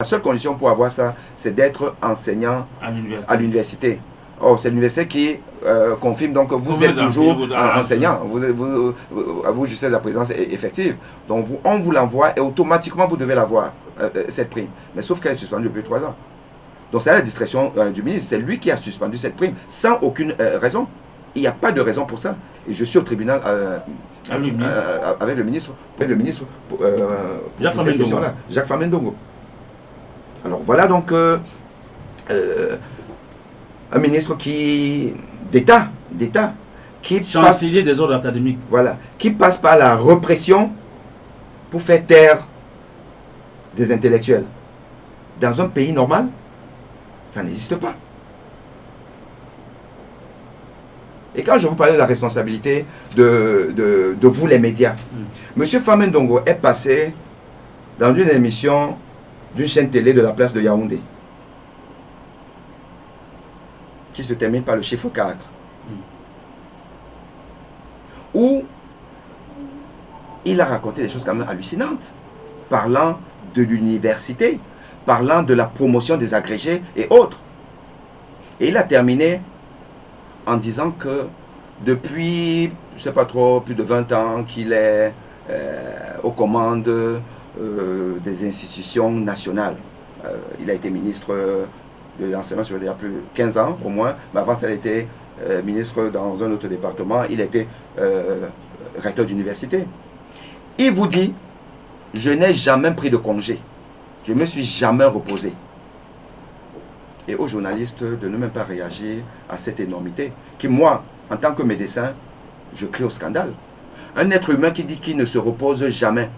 La seule condition pour avoir ça, c'est d'être enseignant à l'université. Oh, c'est l'université qui confirme donc que vous êtes toujours enseignant. Vous justez la présence effective. Donc on vous l'envoie et automatiquement vous devez l'avoir, cette prime. Mais sauf qu'elle est suspendue depuis 3 ans. Donc c'est à la discrétion du ministre. C'est lui qui a suspendu cette prime sans aucune raison. Il n'y a pas de raison pour ça. Et je suis au tribunal avec le ministre pour cette question-là. Jacques Famendongo. Alors voilà donc un ministre d'État, qui chancelier des ordres académiques. Voilà, qui passe par la répression pour faire taire des intellectuels. Dans un pays normal, ça n'existe pas. Et quand je vous parlais de la responsabilité de vous les médias, Monsieur Famendongo est passé dans une émission d'une chaîne télé de la place de Yaoundé, qui se termine par le chiffre 4, où il a raconté des choses quand même hallucinantes, parlant de l'université, parlant de la promotion des agrégés et autres. Et il a terminé en disant que depuis, je ne sais pas trop, plus de 20 ans qu'il est aux commandes des institutions nationales. Il a été ministre de l'enseignement supérieur il y a plus de 15 ans au moins, mais avant ça il a été ministre dans un autre département, il a été recteur d'université. Il vous dit, je n'ai jamais pris de congé, je ne me suis jamais reposé. Et aux journalistes de ne même pas réagir à cette énormité, qui moi, en tant que médecin, je crie au scandale. Un être humain qui dit qu'il ne se repose jamais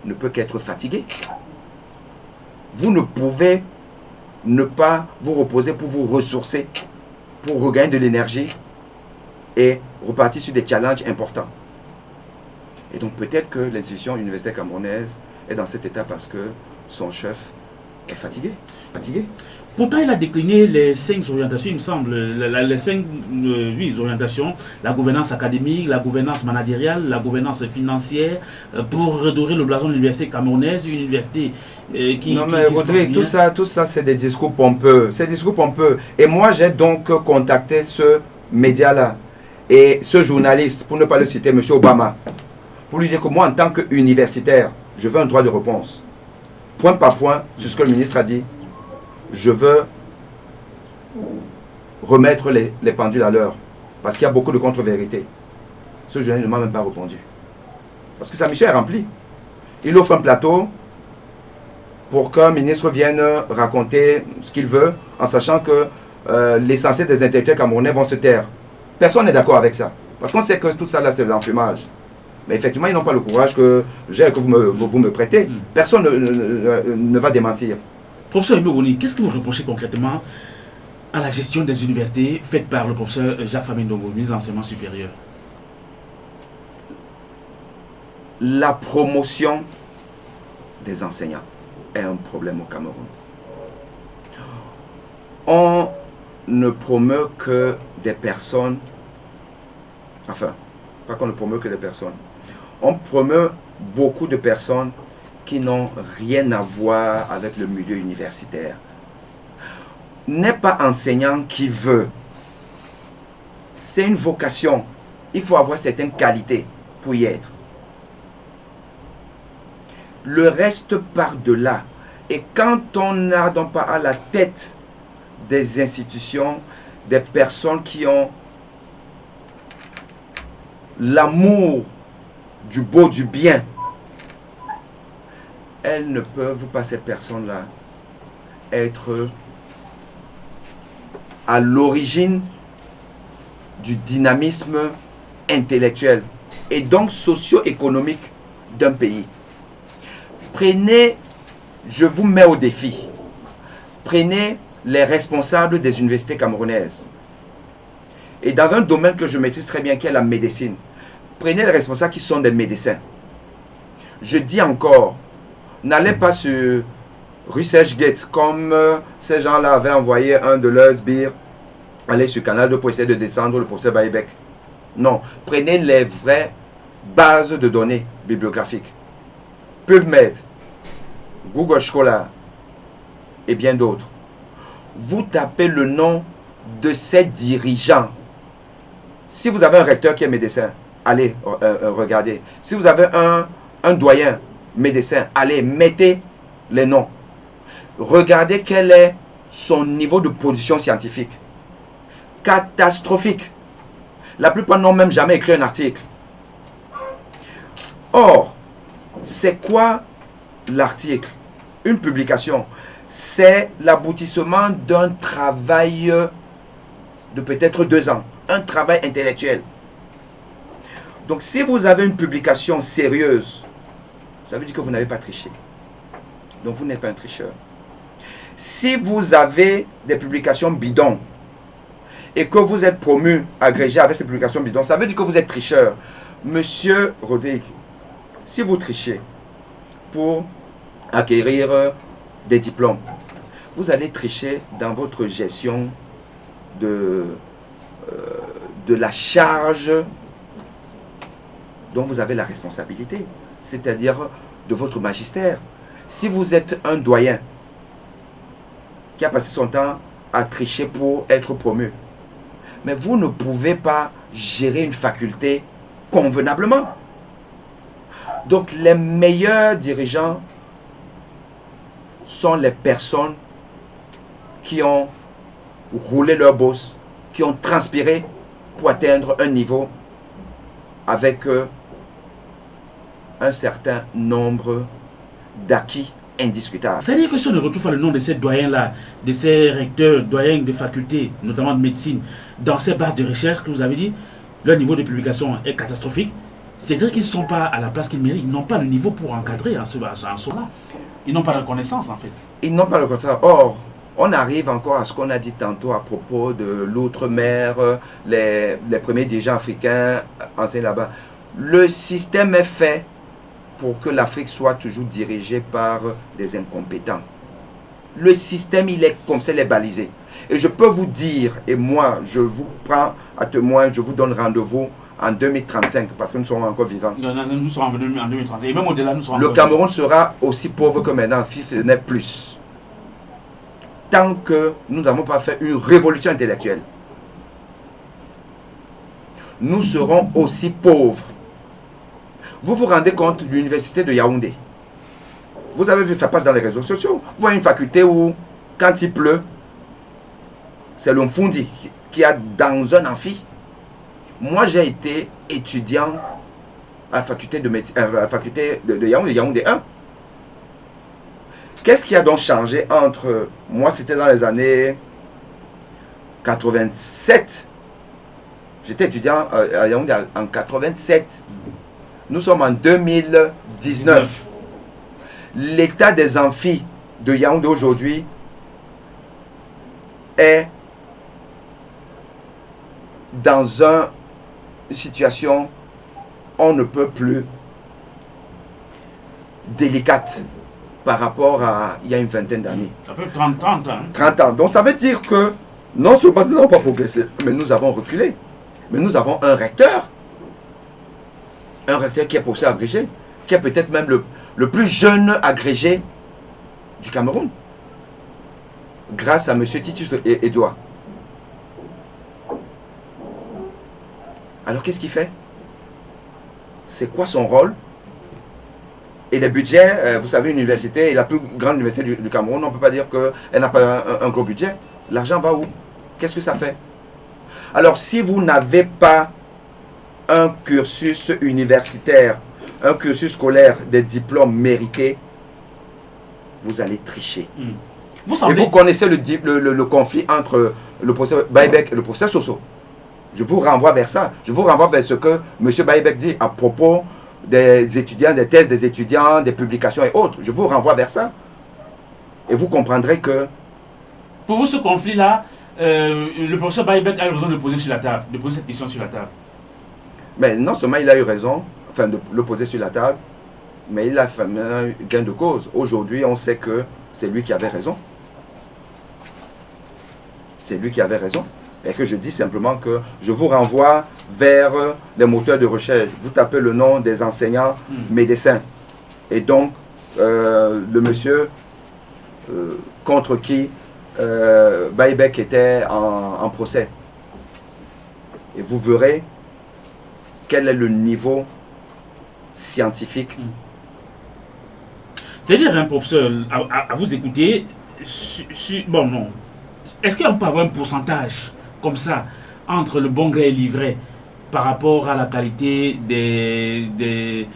ne peut qu'être fatigué. Vous ne pouvez ne pas vous reposer pour vous ressourcer, pour regagner de l'énergie et repartir sur des challenges importants. Et donc peut-être que l'institution universitaire camerounaise est dans cet état parce que son chef est fatigué. Pourtant, il a décliné les 5 orientations, il me semble, les 5 orientations, la gouvernance académique, la gouvernance managériale, la gouvernance financière, pour redorer le blason de l'université camerounaise, une université qui... Non mais Rodrigue, tout ça c'est des discours pompeux, Et moi j'ai donc contacté ce média-là et ce journaliste, pour ne pas le citer, M. Obama, pour lui dire que moi en tant qu'universitaire, je veux un droit de réponse. Point par point, sur ce que le ministre a dit. Je veux remettre les pendules à l'heure. Parce qu'il y a beaucoup de contre-vérités. Ce journaliste ne m'a même pas répondu. Parce que sa mission est remplie. Il offre un plateau pour qu'un ministre vienne raconter ce qu'il veut, en sachant que l'essentiel des intellectuels camerounais vont se taire. Personne n'est d'accord avec ça. Parce qu'on sait que tout ça là, c'est de l'enfumage. Mais effectivement, ils n'ont pas le courage que vous me prêtez. Personne ne va démentir. Professeur Emerouni, qu'est-ce que vous reprochez concrètement à la gestion des universités faite par le professeur Jacques Famendongo, ministre de l'enseignement supérieur? La promotion des enseignants est un problème au Cameroun. On ne promeut que des personnes, enfin, pas qu'on ne promeut que des personnes, on promeut beaucoup de personnes qui n'ont rien à voir avec le milieu universitaire. N'est pas enseignant qui veut. C'est une vocation. Il faut avoir certaines qualités pour y être. Le reste part de là. Et quand on n'a donc pas à la tête des institutions, des personnes qui ont l'amour du beau, du bien, elles ne peuvent pas, ces personnes-là, être à l'origine du dynamisme intellectuel et donc socio-économique d'un pays. Prenez, je vous mets au défi, prenez les responsables des universités camerounaises. Et dans un domaine que je maîtrise très bien, qui est la médecine, prenez les responsables qui sont des médecins. Je dis encore, n'allez pas sur ResearchGate comme ces gens-là avaient envoyé un de leurs sbires aller sur Canal 2 pour essayer de descendre le professeur Baïbek. Non, prenez les vraies bases de données bibliographiques. PubMed, Google Scholar et bien d'autres, vous tapez le nom de ces dirigeants. Si vous avez un recteur qui est médecin, allez regardez. Si vous avez un doyen médecin, allez, mettez les noms. Regardez quel est son niveau de production scientifique. Catastrophique. La plupart n'ont même jamais écrit un article. Or, c'est quoi l'article? Une publication. C'est l'aboutissement d'un travail de peut-être 2 ans. Un travail intellectuel. Donc, si vous avez une publication sérieuse, ça veut dire que vous n'avez pas triché. Donc, vous n'êtes pas un tricheur. Si vous avez des publications bidons et que vous êtes promu, agrégé avec ces publications bidons, ça veut dire que vous êtes tricheur. Monsieur Rodrigue, si vous trichez pour acquérir des diplômes, vous allez tricher dans votre gestion de la charge dont vous avez la responsabilité, c'est-à-dire de votre magistère. Si vous êtes un doyen qui a passé son temps à tricher pour être promu, mais vous ne pouvez pas gérer une faculté convenablement. Donc les meilleurs dirigeants sont les personnes qui ont roulé leur bosse, qui ont transpiré pour atteindre un niveau avec un certain nombre d'acquis indiscutables. C'est-à-dire que si on ne retrouve pas le nom de ces doyens-là, de ces recteurs, doyens de facultés, notamment de médecine, dans ces bases de recherche que vous avez dit, leur niveau de publication est catastrophique, c'est-à-dire qu'ils ne sont pas à la place qu'ils méritent, ils n'ont pas le niveau pour encadrer en ce là. Ils n'ont pas de reconnaissance en fait. Ils n'ont pas de reconnaissance. Or, on arrive encore à ce qu'on a dit tantôt à propos de l'outre-mer, les premiers dirigeants africains enseignent là-bas. Le système est fait pour que l'Afrique soit toujours dirigée par des incompétents. Le système, il est comme ça, il est balisé. Et je peux vous dire, et moi, je vous prends à témoin, je vous donne rendez-vous en 2035, parce que nous serons encore vivants. Nous serons en 2035, et même au-delà, nous serons Le Cameroun sera aussi pauvre que maintenant, si ce n'est plus. Tant que nous n'avons pas fait une révolution intellectuelle, nous serons aussi pauvres. Vous vous rendez compte de l'université de Yaoundé? Vous avez vu, ça passe dans les réseaux sociaux. Vous voyez une faculté où, quand il pleut, c'est le Mfundi qui a dans un amphi. Moi, j'ai été étudiant à la faculté de Yaoundé, Yaoundé 1. Qu'est-ce qui a donc changé entre... Moi, c'était dans les années 87. J'étais étudiant à Yaoundé en 87. Nous sommes en 2019. L'état des amphis de Yaoundé aujourd'hui est dans une situation on ne peut plus délicate par rapport à il y a une vingtaine d'années. Ça fait 30 ans. 30 ans. Donc ça veut dire que non seulement nous n'avons pas progressé, mais nous avons reculé. Mais nous avons un recteur qui est professeur agrégé, qui est peut-être même le plus jeune agrégé du Cameroun, grâce à M. Titus Edouard. Alors qu'est-ce qu'il fait? C'est quoi son rôle? Et les budgets, vous savez, une université, la plus grande université du Cameroun, on ne peut pas dire qu'elle n'a pas un gros budget. L'argent va où? Qu'est-ce que ça fait? Alors si vous n'avez pas un cursus universitaire, un cursus scolaire, des diplômes mérités, vous allez tricher. Et vous connaissez le conflit entre le professeur Baïbek et le professeur Soso. Je vous renvoie vers ça. Je vous renvoie vers ce que M. Baïbek dit à propos des étudiants, des thèses des étudiants, des publications et autres. Je vous renvoie vers ça. Et vous comprendrez que... Pour vous, ce conflit-là, le professeur Baïbek a eu raison de le poser sur la table, de poser cette question sur la table. Mais non seulement il a eu raison, enfin de le poser sur la table, mais il a fait un gain de cause. Aujourd'hui, on sait que c'est lui qui avait raison. C'est lui qui avait raison. Et que je dis simplement que je vous renvoie vers les moteurs de recherche. Vous tapez le nom des enseignants médecins. Et donc, le monsieur contre qui Baïbek était en procès. Et vous verrez quel est le niveau scientifique. C'est-à-dire, un professeur, à vous écouter, bon, non. Est-ce qu'on peut avoir un pourcentage comme ça entre le bon gré et l'ivraie par rapport à la qualité des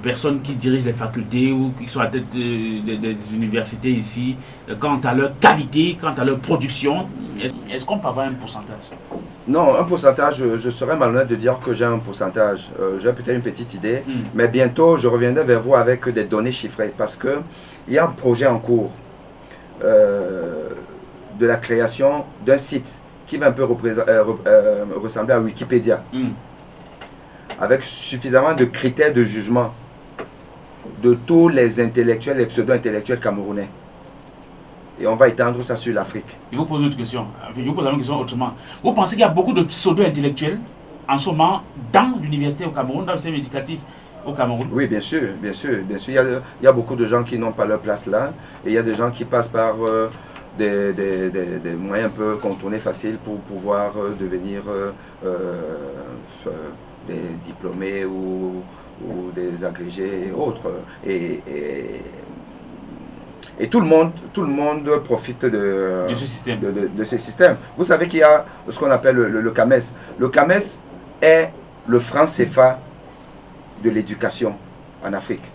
personnes qui dirigent les facultés ou qui sont à la tête des universités ici, quant à leur qualité, quant à leur production? Est-ce qu'on peut avoir un pourcentage? Non, un pourcentage, je serais malhonnête de dire que j'ai un pourcentage. J'ai peut-être une petite idée, mais bientôt je reviendrai vers vous avec des données chiffrées parce qu'il y a un projet en cours de la création d'un site qui va un peu ressembler à Wikipédia, avec suffisamment de critères de jugement de tous les intellectuels et pseudo-intellectuels camerounais. Et on va étendre ça sur l'Afrique. Je vous pose une autre question. Je vous pose la même question autrement. Vous pensez qu'il y a beaucoup de pseudo-intellectuels en ce moment dans l'université au Cameroun, dans le système éducatif au Cameroun? Oui, bien sûr, bien sûr, bien sûr. Il y a beaucoup de gens qui n'ont pas leur place là. Et il y a des gens qui passent par des moyens un peu contournés, faciles pour pouvoir devenir des diplômés ou des agrégés et autres. Et tout le monde profite de ce système. Vous savez qu'il y a ce qu'on appelle le CAMES. Le CAMES est le franc CFA de l'éducation en Afrique.